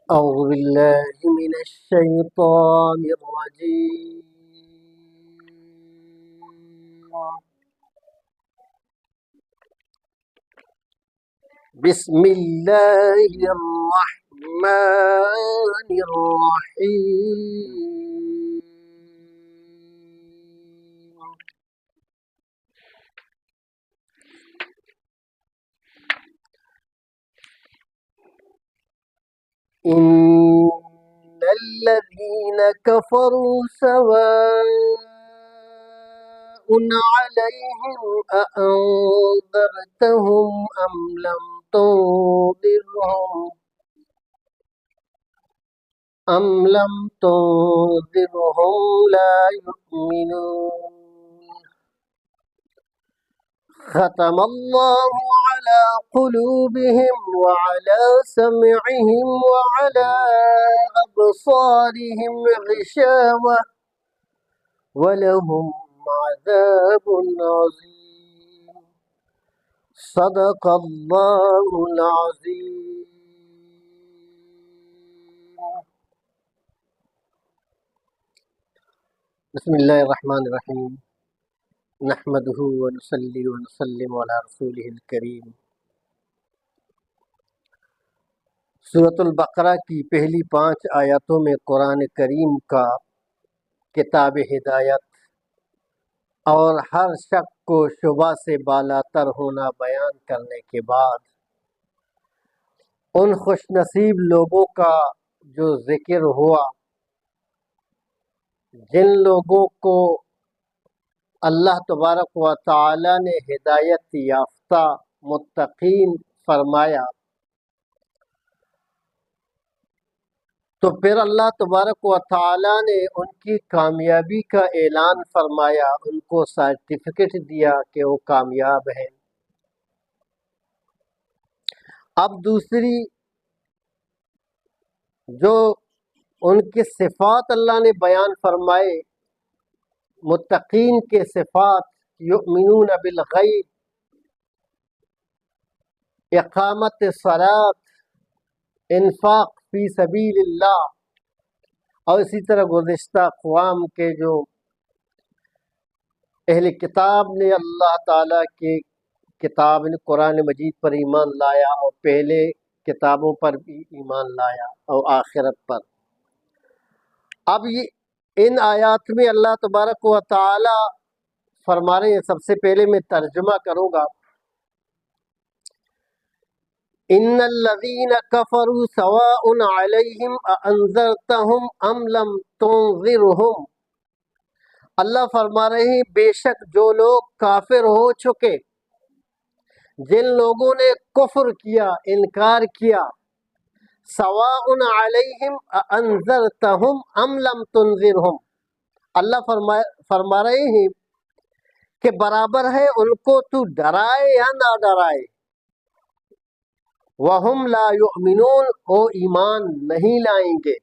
أعوذ بالله من الشيطان الرجيم. بسم الله الرحمن الرحيم. إن الذين كفروا سواء عليهم أأنذرتهم أم لم تنذرهم لا يؤمنون. ختم الله على قلوبهم وعلى سمعهم وعلى أبصارهم غشاوة ولهم عذاب عظيم. صدق الله العظيم. بسم اللہ الرحمن الرحیم. نحمده ونصلي ونسلم على رسوله الکریم. سورۃ البقرہ کی پہلی 5 آیاتوں میں قرآن کریم کا کتاب ہدایت اور ہر شک کو شبہ سے بالاتر ہونا بیان کرنے کے بعد ان خوش نصیب لوگوں کا جو ذکر ہوا جن لوگوں کو اللہ تبارک و تعالی نے ہدایت یافتہ متقین فرمایا، تو پھر اللہ تبارک و تعالی نے ان کی کامیابی کا اعلان فرمایا، ان کو سرٹیفکیٹ دیا کہ وہ کامیاب ہیں۔ اب دوسری جو ان کی صفات اللہ نے بیان فرمائے، متقین کے صفات، یؤمنون بالغیب، اقامت الصلاۃ، انفاق فی سبیل اللہ، اور اسی طرح گزشتہ اقوام کے جو اہل کتاب نے اللہ تعالیٰ کے کتاب قرآن مجید پر ایمان لایا اور پہلے کتابوں پر بھی ایمان لایا اور آخرت پر۔ اب ان آیات میں اللہ تبارک و تعالی فرما رہے ہیں، سب سے پہلے میں ترجمہ کروں گا، ان الذین کفروا سواء علیہم اانذرتہم ام لم تنذرہم۔ اللہ فرما رہے ہیں بے شک جو لوگ کافر ہو چکے، جن لوگوں نے کفر کیا، انکار کیا، سواء علیہم اانذرتہم ام لم تنذرہم، اللہ فرما رہے ہیں کہ برابر ہے ان کو تو ڈرائے یا نہ ڈرائے، وہم لا یؤمنون، وہ ایمان نہیں لائیں گے۔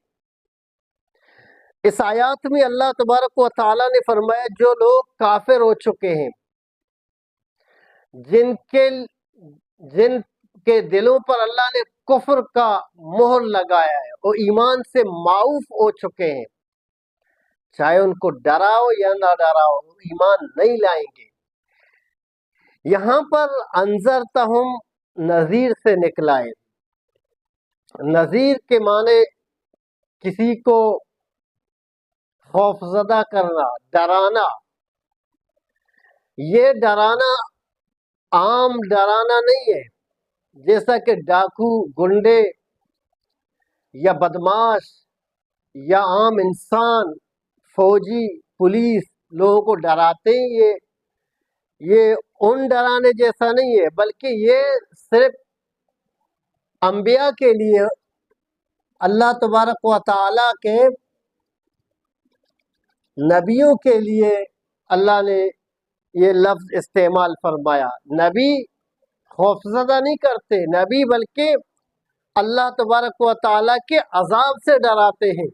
اس آیات میں اللہ تبارک و تعالیٰ نے فرمایا جو لوگ کافر ہو چکے ہیں، جن کے دلوں پر اللہ نے کفر کا مہر لگایا ہے، وہ ایمان سے معاف ہو چکے ہیں، چاہے ان کو ڈراؤ یا نہ ڈراؤ، ایمان نہیں لائیں گے۔ یہاں پر انذرتہم نذیر سے نکلا ہے۔ نذیر کے معنی کسی کو خوفزدہ کرنا، ڈرانا۔ یہ ڈرانا عام ڈرانا نہیں ہے، جیسا کہ ڈاکو، گنڈے یا بدماش یا عام انسان، فوجی، پولیس لوگوں کو ڈراتے ہیں، یہ ان ڈرانے جیسا نہیں ہے، بلکہ یہ صرف انبیاء کے لیے، اللہ تبارک و تعالیٰ کے نبیوں کے لیے اللہ نے یہ لفظ استعمال فرمایا۔ نبی خوفزدہ نہیں کرتے، نبی بلکہ اللہ تبارک و تعالیٰ کے عذاب سے ڈراتے ہیں،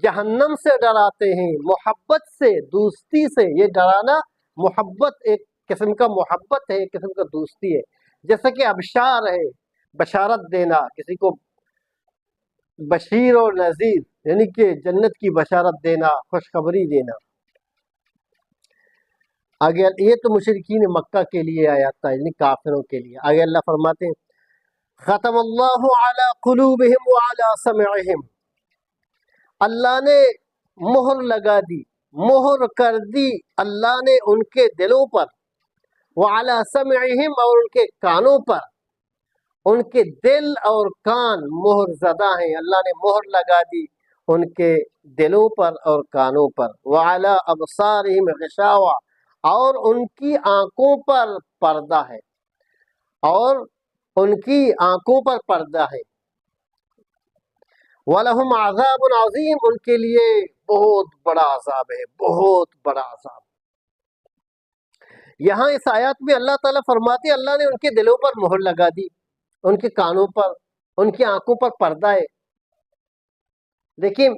جہنم سے ڈراتے ہیں، محبت سے، دوستی سے۔ یہ ڈرانا محبت، ایک قسم کا محبت ہے، ایک قسم کا دوستی ہے۔ جیسا کہ ابشار ہے، بشارت دینا، کسی کو بشیر اور نذیر یعنی کہ جنت کی بشارت دینا، خوشخبری دینا۔ آگے یہ تو مشرکین مکہ کے لیے آیا تھا، یعنی کافروں کے لیے۔ آگے اللہ فرماتے ہیں ختم اللہ علی قلوبہم وعلی سمعہم، اللہ نے مہر لگا دی، مہر کر دی اللہ نے ان کے دلوں پر، وعلی سمعہم اور ان کے کانوں پر، ان کے دل اور کان مہر زدہ ہیں، اللہ نے مہر لگا دی ان کے دلوں پر اور کانوں پر، وعلی ابصارہم غشاوہ اور ان کی آنکھوں پر پردہ ہے، اور ان کی آنکھوں پر پردہ ہے، وَلَهُمْ عَذَابٌ عَظِيمٌ ان کے لیے بہت بڑا عذاب ہے، بہت بڑا عذاب۔ یہاں اس آیات میں اللہ تعالیٰ فرماتے ہیں اللہ نے ان کے دلوں پر مہر لگا دی، ان کے کانوں پر، ان کی آنکھوں پر پردہ ہے۔ لیکن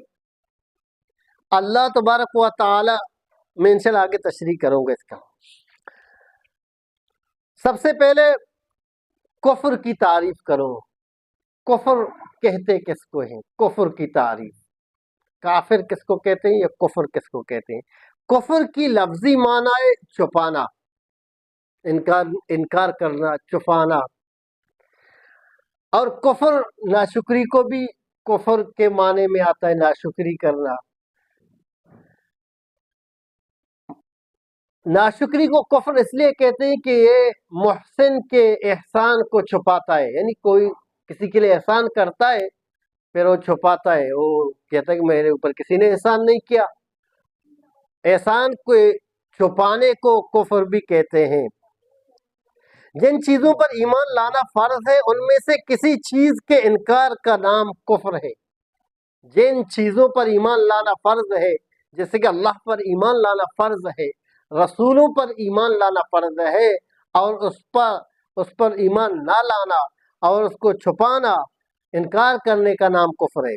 اللہ تبارک و تعالی، میں انشاءاللہ آگے تشریح کروں گا اس کا۔ سب سے پہلے کفر کی تعریف کرو، کفر کہتے کس کو ہیں، کفر کی تعریف، کافر کس کو کہتے ہیں یا کفر کس کو کہتے ہیں؟ کفر کی لفظی معنی ہے چھپانا، انکار کرنا، چھپانا، اور کفر ناشکری کو بھی کفر کے معنی میں آتا ہے، ناشکری کرنا۔ ناشکری کو کفر اس لیے کہتے ہیں کہ یہ محسن کے احسان کو چھپاتا ہے، یعنی کوئی کسی کے لیے احسان کرتا ہے پھر وہ چھپاتا ہے، وہ کہتا ہے کہ میرے اوپر کسی نے احسان نہیں کیا، احسان کو چھپانے کو کفر بھی کہتے ہیں۔ جن چیزوں پر ایمان لانا فرض ہے ان میں سے کسی چیز کے انکار کا نام کفر ہے۔ جن چیزوں پر ایمان لانا فرض ہے، جیسے کہ اللہ پر ایمان لانا فرض ہے، رسولوں پر ایمان لانا فرض ہے، اور اس پر ایمان نہ لانا اور اس کو چھپانا، انکار کرنے کا نام کفر ہے۔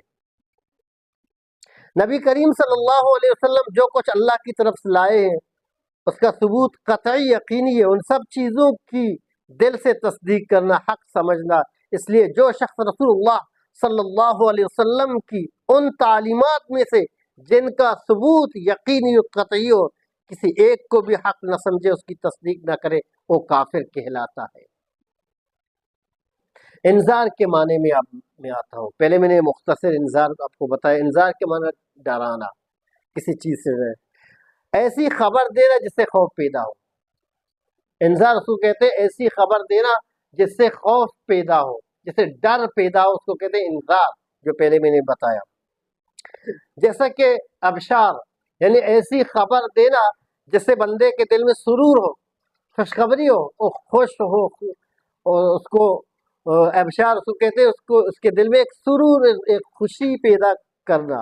نبی کریم صلی اللہ علیہ وسلم جو کچھ اللہ کی طرف سے لائے ہیں اس کا ثبوت قطعی یقینی ہے، ان سب چیزوں کی دل سے تصدیق کرنا، حق سمجھنا۔ اس لیے جو شخص رسول اللہ صلی اللہ علیہ وسلم کی ان تعلیمات میں سے جن کا ثبوت یقینی و قطعی ہو کسی ایک کو بھی حق نہ سمجھے، اس کی تصدیق نہ کرے، وہ کافر کہلاتا ہے۔ انذار کے معنی میں میں آتا ہوں، پہلے میں نے مختصر انذار آپ کو بتایا۔ انذار کے معنی ڈرانا، کسی چیز سے ایسی خبر دینا جس سے خوف پیدا ہو۔ انذار اس کو کہتے ہیں ایسی خبر دینا جس سے خوف پیدا ہو، جس سے ڈر پیدا ہو، اس کو کہتے ہیں انذار، جو پہلے میں نے بتایا۔ جیسا کہ ابشار یعنی ایسی خبر دینا جس سے بندے کے دل میں سرور ہو، خوشخبری ہو، وہ خوش ہو، اور اس کو ابشار اس کو کہتے ہیں اس کے دل میں ایک سرور، ایک خوشی پیدا کرنا۔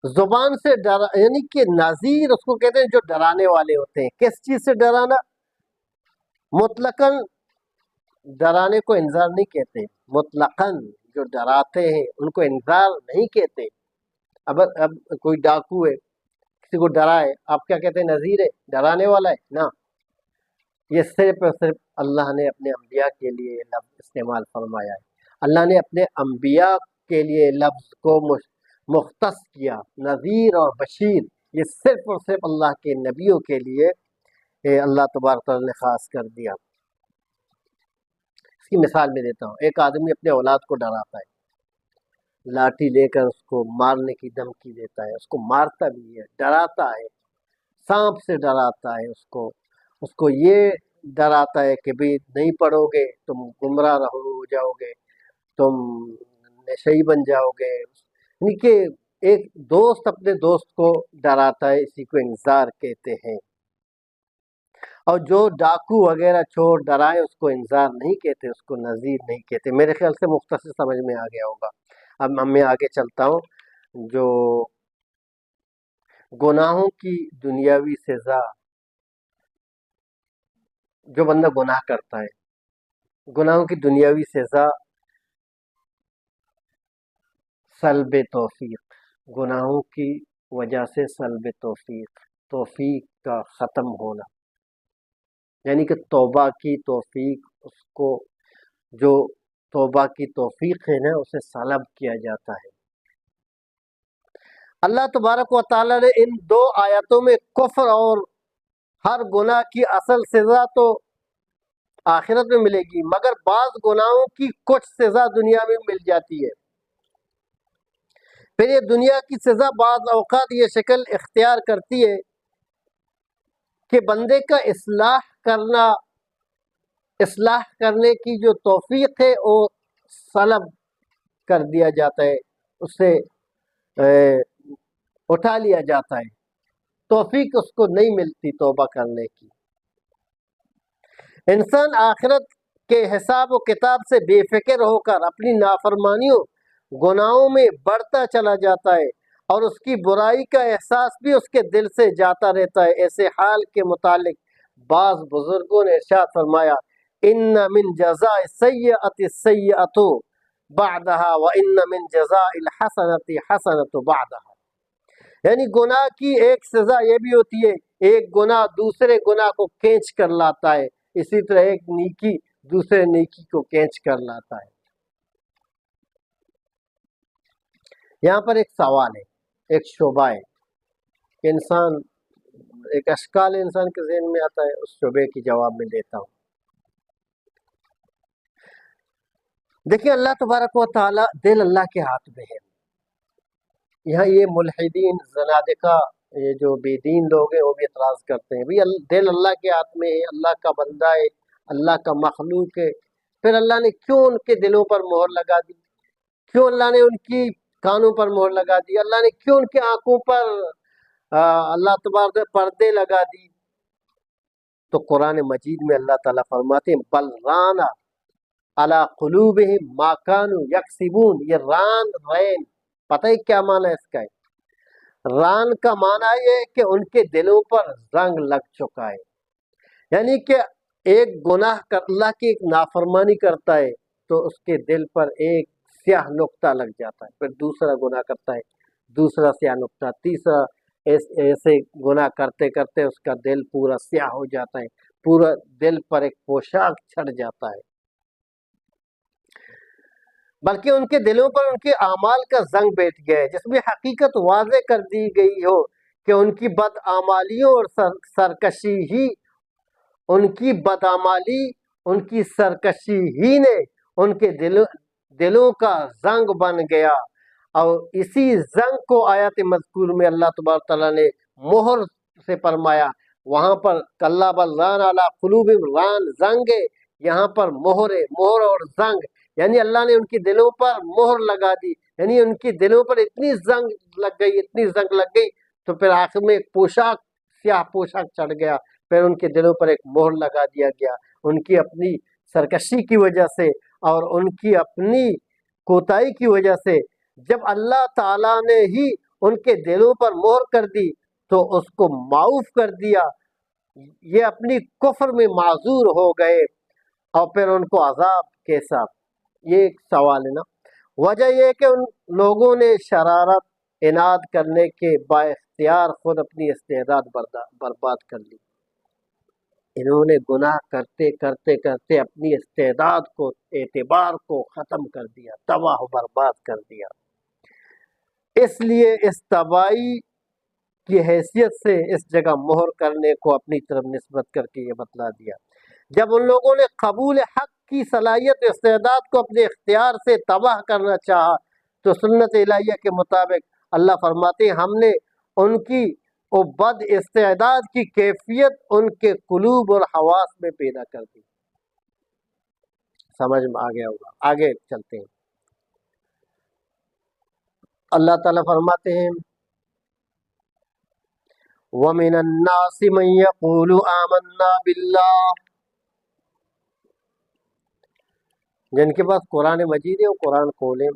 زبان سے یعنی کہ نذیر اس کو کہتے ہیں جو ڈرانے والے ہوتے ہیں۔ کس چیز سے ڈرانا؟ مطلقاً ڈرانے کو انذار نہیں کہتے، مطلقاً جو ڈراتے ہیں ان کو انذار نہیں کہتے۔ اب کوئی ڈاکو ہے، کسی کو ڈرائے، آپ کیا کہتے ہیں؟ نذیر ہے، ڈرانے والا ہے نا۔ یہ صرف اور صرف اللہ نے اپنے انبیاء کے لیے لفظ استعمال فرمایا ہے، اللہ نے اپنے انبیاء کے لیے لفظ کو مختص کیا۔ نذیر اور بشیر یہ صرف اور صرف اللہ کے نبیوں کے لیے اللہ تبارک تعالیٰ نے خاص کر دیا۔ اس کی مثال میں دیتا ہوں، ایک آدمی اپنے اولاد کو ڈراتا ہے، لاٹھی لے کر اس کو مارنے کی دھمکی دیتا ہے، اس کو مارتا بھی ہے، ڈراتا ہے، سانپ سے ڈراتا ہے، اس کو یہ ڈراتا ہے کہ بھی نہیں پڑھو گے تم گمراہ ہو جاؤ گے، تم نشئی بن جاؤ گے۔ یعنی کہ ایک دوست اپنے دوست کو ڈراتا ہے، اسی کو انذار کہتے ہیں۔ اور جو ڈاکو وغیرہ چور ڈرائے اس کو انذار نہیں کہتے، اس کو نذیر نہیں کہتے۔ میرے خیال سے مختصر سمجھ میں آ گیا ہوگا۔ اب میں آگے چلتا ہوں۔ جو گناہوں کی دنیاوی سزا، جو بندہ گناہ کرتا ہے، گناہوں کی دنیاوی سزا سلب توفیق، گناہوں کی وجہ سے سلب توفیق کا ختم ہونا، یعنی کہ توبہ کی توفیق اس کو جو توبہ کی توفیق ہے نا اسے سلب کیا جاتا ہے۔ اللہ تبارک و تعالیٰ نے ان دو آیتوں میں کفر اور ہر گناہ کی اصل سزا تو آخرت میں ملے گی، مگر بعض گناہوں کی کچھ سزا دنیا میں مل جاتی ہے۔ پھر یہ دنیا کی سزا بعض اوقات یہ شکل اختیار کرتی ہے کہ بندے کا اصلاح کرنے کی جو توفیق ہے وہ سلب کر دیا جاتا ہے، اس سے اٹھا لیا جاتا ہے، توفیق اس کو نہیں ملتی توبہ کرنے کی۔ انسان آخرت کے حساب و کتاب سے بے فکر ہو کر اپنی نافرمانیوں گناہوں میں بڑھتا چلا جاتا ہے، اور اس کی برائی کا احساس بھی اس کے دل سے جاتا رہتا ہے۔ ایسے حال کے متعلق بعض بزرگوں نے ارشاد فرمایا، ان من جزاء السیئۃ السیئۃ بعدها وان من جزاء الحسنۃ حسنۃ بعدها، یعنی گناہ کی ایک سزا یہ بھی ہوتی ہے، ایک گناہ دوسرے گناہ کو کھینچ کر لاتا ہے، اسی طرح ایک نیکی دوسرے نیکی کو کھینچ کر لاتا ہے۔ یہاں پر ایک سوال ہے، ایک شبہ ہے کہ ایک اشکال انسان کے ذہن میں آتا ہے، اس شبے کی جواب میں دیتا ہوں۔ دیکھیں اللہ تبارک و تعالیٰ، دل اللہ کے ہاتھ میں ہے۔ یہاں یہ ملحدین زنادقہ یہ جو بے دین لوگ ہیں وہ بھی اعتراض کرتے ہیں، دل اللہ کے ہاتھ میں ہے، اللہ کا بندہ ہے، اللہ کا مخلوق ہے، پھر اللہ نے کیوں ان کے دلوں پر مہر لگا دی؟ کیوں اللہ نے ان کی کانوں پر مہر لگا دی؟ اللہ نے کیوں ان کی آنکھوں پر اللہ تبارک پردے لگا دی؟ تو قرآن مجید میں اللہ تعالیٰ فرماتے ہیں، بل رانا علی قلوبہم ما کانوا یکسبون۔ یہ رین پتہ ہے کیا معنی ہے اس کا ہے؟ ران کا معنی یہ ہے کہ ان کے دلوں پر زنگ لگ چکا ہے، یعنی کہ ایک گناہ کر اللہ کی ایک نافرمانی کرتا ہے تو اس کے دل پر ایک سیاہ نقطہ لگ جاتا ہے، پھر دوسرا گناہ کرتا ہے، دوسرا سیاہ نقطہ، تیسرا، ایسے گناہ کرتے کرتے اس کا دل پورا سیاہ ہو جاتا ہے، پورا دل پر ایک پوشاک چھڑ جاتا ہے، بلکہ ان کے دلوں پر ان کے اعمال کا زنگ بیٹھ گیا ہے، جس میں حقیقت واضح کر دی گئی ہو کہ ان کی بدعمالیوں اور سرکشی ہی ان کی سرکشی ہی نے ان کے دلوں کا زنگ بن گیا، اور اسی زنگ کو آیات مذکور میں اللہ تبارک تعالیٰ نے مہر سے فرمایا۔ وہاں پر کلا بل ران علی قلوبہم، ران زنگ ہے، یہاں پر مہر ہے، مہر اور زنگ، یعنی اللہ نے ان کی دلوں پر مہر لگا دی، یعنی ان کی دلوں پر اتنی زنگ لگ گئی تو پھر آخر میں ایک سیاہ پوشاک چڑھ گیا، پھر ان کے دلوں پر ایک مہر لگا دیا گیا، ان کی اپنی سرکشی کی وجہ سے اور ان کی اپنی کوتاہی کی وجہ سے۔ جب اللہ تعالیٰ نے ہی ان کے دلوں پر مہر کر دی تو اس کو معاف کر دیا، یہ اپنی کفر میں معذور ہو گئے، اور پھر ان کو عذاب کیسا؟ یہ ایک سوال ہے نا۔ وجہ یہ کہ ان لوگوں نے شرارت عناد کرنے کے بااختیار خود اپنی استعداد برباد کر لی، انہوں نے گناہ کرتے کرتے کرتے اپنی استعداد کو، اعتبار کو ختم کر دیا، تباہ و برباد کر دیا۔ اس لیے اس تباہی کی حیثیت سے اس جگہ مہر کرنے کو اپنی طرف نسبت کر کے یہ بتلا دیا۔ جب ان لوگوں نے قبول حق کی صلاحیت استعداد کو اپنے اختیار سے تباہ کرنا چاہا تو سنت الہیہ کے مطابق اللہ فرماتے ہیں ہم نے ان کی وہ بد استعداد کی کیفیت ان کے قلوب اور حواس میں پیدا کر دی۔ سمجھ میں آ گیا ہوگا، آگے چلتے ہیں۔ اللہ تعالیٰ فرماتے ہیں وَمِنَ النَّاسِ مَن يَقُولُ آمَنَّا بِاللَّهِ، جن کے پاس قرآن مجید ہے وہ قرآن کھولیں،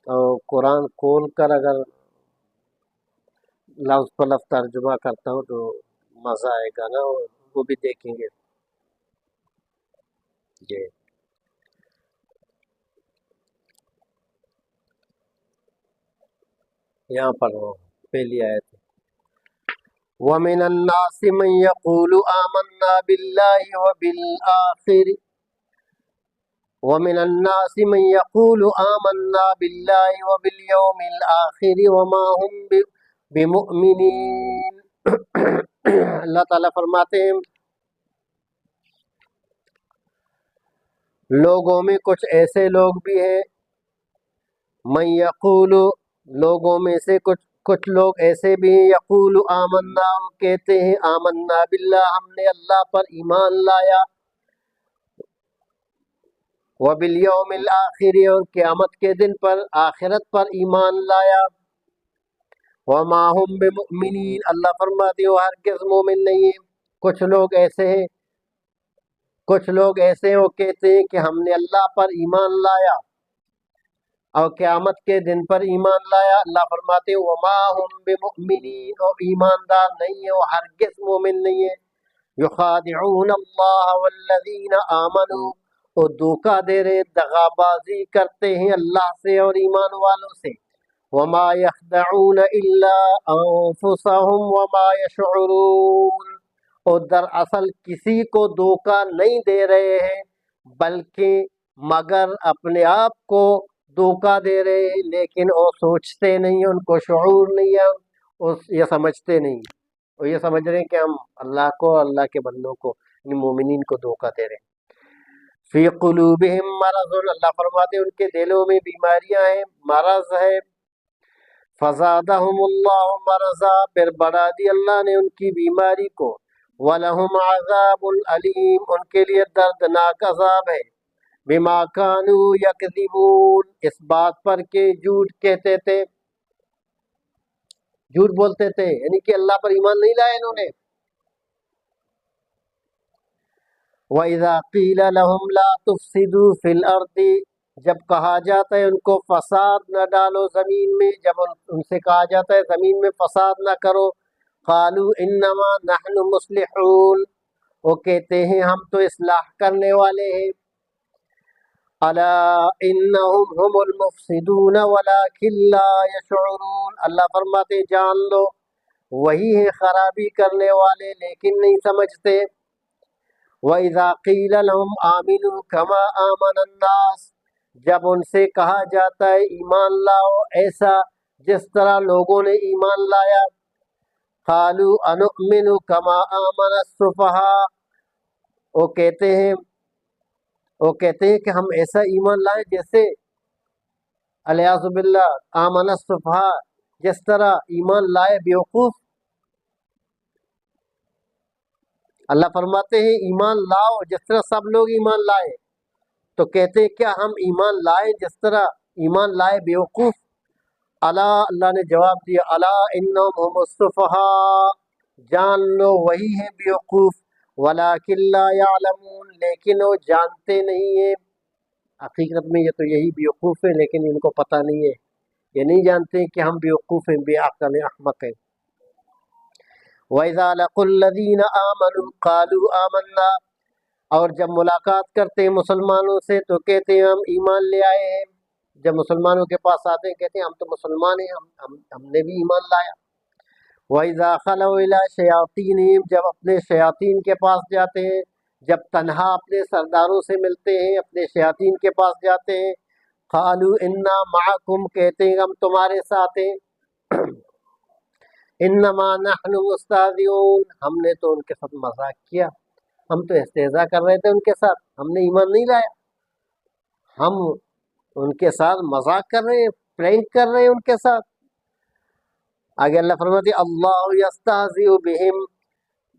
اور قرآن کھول کر اگر لفظ پر لفظ ترجمہ کرتا ہوں تو مزہ آئے گا نا، وہ بھی دیکھیں گے۔ جی یہاں پر وہ پہلی آیت ہے، وَمِنَ النَّاسِ مَن يَقُولُ آمَنَّا بِاللَّهِ وَبِالْآخِرِ، ومن الناس من يقول آمنا بالله وباليوم الآخر وما هم بمؤمنین۔ اللہ تعالیٰ فرماتے ہیں لوگوں میں کچھ ایسے لوگ بھی ہیں، من یقول، لوگوں میں سے کچھ لوگ ایسے بھی ہیں، یقول آمنا، کہتے ہیں آمنا باللہ، ہم نے اللہ پر ایمان لایا، وبالیوم الآخر، اور قیامت کے دن پر، آخرت پر ایمان لایا، وما هم بمؤمنین، اللہ فرماتے ہیں وہ ہرگز مومن نہیں ہیں۔ کچھ لوگ ایسے ہیں وہ کہتے ہیں کہ ہم نے اللہ پر ایمان لایا اور قیامت کے دن پر ایمان لایا، اللہ فرماتے ہیں وما هم بمؤمنین، اور ایماندار نہیں ہے، وہ ہرگز مومن نہیں ہے۔ یخادعون اللہ والذین آمنوا، وہ دھوکہ دے رہے، دغا بازی کرتے ہیں اللہ سے اور ایمان والوں سے۔ وما یخدعون الا انفسهم وما یشعرون، اور دراصل کسی کو دھوکہ نہیں دے رہے ہیں بلکہ مگر اپنے آپ کو دھوکہ دے رہے ہیں، لیکن وہ سوچتے نہیں ہیں، ان کو شعور نہیں ہے، یہ سمجھتے نہیں، وہ یہ سمجھ رہے ہیں کہ ہم اللہ کو، اللہ کے بندوں کو، یعنی مومنین کو دھوکہ دے رہے ہیں۔ فی قلوبہم مرض، اللہ فرماتے ہیں ان کے دلوں میں بیماریاں ہیں، مرض ہے، فزادہم اللہ مرضا، پھر بڑھا دی اللہ نے ان کی بیماری کو، وَلَهُمْ عَذَابٌ علیم، ان کے لیے دردناک عذاب ہے، بما كانوا یکذبون، اس بات پر کہ جھوٹ کہتے تھے، جھوٹ بولتے تھے، یعنی کہ اللہ پر ایمان نہیں لائے انہوں نے۔ وَإِذَا قِيلَ لَهُمْ لَا تُفْسِدُوا فِي الْأَرْضِ، جب کہا جاتا ہے ان کو فساد نہ ڈالو زمین میں، جب ان سے کہا جاتا ہے زمین میں فساد نہ کرو، قَالُوا إِنَّمَا نَحْنُ مُصْلِحُونَ، وہ کہتے ہیں ہم تو اصلاح کرنے والے ہیں۔ أَلَا إِنَّهُمْ هُمُ الْمُفْسِدُونَ وَلَكِنْ لَا يَشْعُرُونَ، اللہ فرماتے جان لو وہی ہیں خرابی کرنے والے لیکن نہیں سمجھتے۔ وَإِذَا قِيلَ لَهُمْ آمِنُوا كَمَا آمَنَ النَّاسُ، جب ان سے کہا جاتا ہے ایمان لاؤ ایسا جس طرح لوگوں نے ایمان لایا، قَالُوا أَنُؤْمِنُ كَمَا آمَنَ السُّفَهَاءُ، وہ کہتے ہیں کہ ہم ایسا ایمان لائیں جیسے الیاذ باللہ آمن السفہاء، جس طرح ایمان لائے بیوقوف۔ اللہ فرماتے ہیں ایمان لاؤ جس طرح سب لوگ ایمان لائے، تو کہتے ہیں کیا ہم ایمان لائے جس طرح ایمان لائے بیوقوف؟ الا، اللہ نے جواب دیا، الا انہم هم السفہاء، جان لو وہی ہیں بیوقوف، ولکن لا یعلمون، لیکن وہ جانتے نہیں ہیں۔ حقیقت میں یہ تو یہی بیوقوف ہے لیکن ان کو پتہ نہیں ہے، یہ نہیں جانتے کہ ہم بیوقوف ہیں، بے عقل ہیں، احمق ہیں۔ وَإِذَا لَقُوا الَّذِينَ آمَنُوا قَالُوا آمَنَّا، اور جب ملاقات کرتے ہیں مسلمانوں سے تو کہتے ہیں ہم ایمان لے آئے ہیں، جب مسلمانوں کے پاس آتے ہیں کہتے ہیں ہم تو مسلمان ہیں، ہم نے بھی ایمان لایا۔ وَإِذَا خَلَوْا إِلَىٰ شَيَاطِینِهِمْ، جب اپنے شیاطین کے پاس جاتے ہیں، جب تنہا اپنے سرداروں سے ملتے ہیں، اپنے شیاطین کے پاس جاتے ہیں، قَالُوا إِنَّا مَعَكُمْ، کہتے ہیں ہم تمہارے ساتھ ہیں، إِنَّمَا نَحْنُ مُسْتَهْزِئُونَ، ہم نے تو ان کے ساتھ مذاق کیا، ہم تو استہزاء کر رہے تھے ان کے ساتھ، ہم نے ایمان نہیں لایا، ہم ان کے ساتھ مذاق کر رہے ہیں، پرینک کر رہے ہیں ان کے ساتھ۔ آگے اللہ فرماتے اللہ یستہزئ بہم،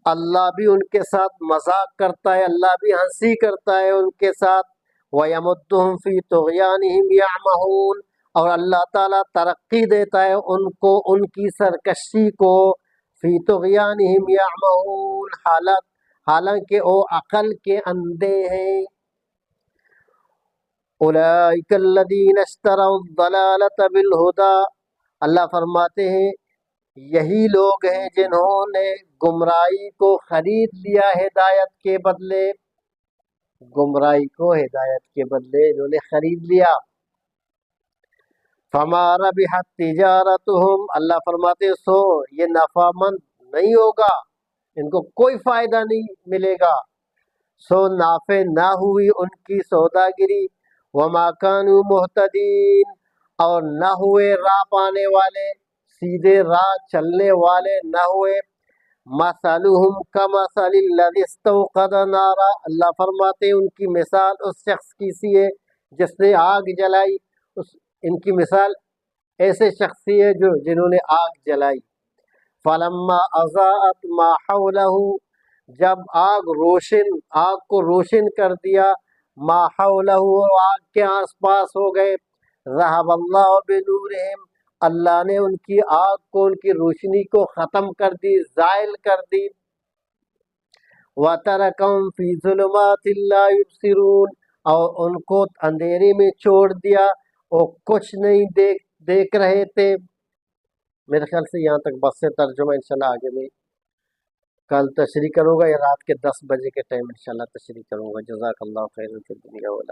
اللہ بھی ان کے ساتھ مذاق کرتا ہے، اللہ بھی ہنسی کرتا ہے ان کے ساتھ، وَيَمُدُّهُمْ فِي طُغْيَانِهِمْ يَعْمَهُونَ، اور اللہ تعالیٰ ترقی دیتا ہے ان کو، ان کی سرکشی کو، فی طغیانہم یعمہون، حالانکہ وہ عقل کے اندھے ہیں۔ اولئک الذین اشتروا الضلالۃ بالہدی، اللہ فرماتے ہیں یہی لوگ ہیں جنہوں نے گمراہی کو خرید لیا ہدایت کے بدلے، گمراہی کو ہدایت کے بدلے انہوں نے خرید لیا۔ فما ربحت تجارتہم، اللہ فرماتے سو یہ نفع مند نہیں ہوگا، ان کو کوئی فائدہ نہیں ملے گا، سو نافع نہ ہوئی ان کی سوداگری، وما كانوا مهتدين، اور نہ ہوئے راہ پانے والے، سیدھے راہ چلنے والے نہ ہوئے۔ مثلهم كمثل الذي استوقد نارا، اللہ فرماتے ہیں ان کی مثال اس شخص کی سی ہے جس نے آگ جلائی، ان کی مثال ایسے شخص سی ہے جنہوں نے آگ جلائی۔ فلما اضاءت ما حوله، جب آگ کو روشن کر دیا، ما حوله، آگ کے آس پاس ہو گئے، ذهب اللہ بنورہم، اللہ نے ان کی آگ کو، ان کی روشنی کو ختم کر دی، زائل کر دی۔ وَتَرَكَهُمْ فِي ظُلُمَاتٍ لَا يُبْصِرُونَ، اور ان کو اندھیرے میں چھوڑ دیا اور کچھ نہیں دیکھ رہے تھے۔ میرے خیال سے یہاں تک بس سے ترجمہ، انشاءاللہ آگے میں کل تشریح کروں گا، یا رات کے 10 بجے کے ٹائم انشاءاللہ تشریح کروں گا۔ جزاک اللہ خیر فی الدنیا والآخرہ۔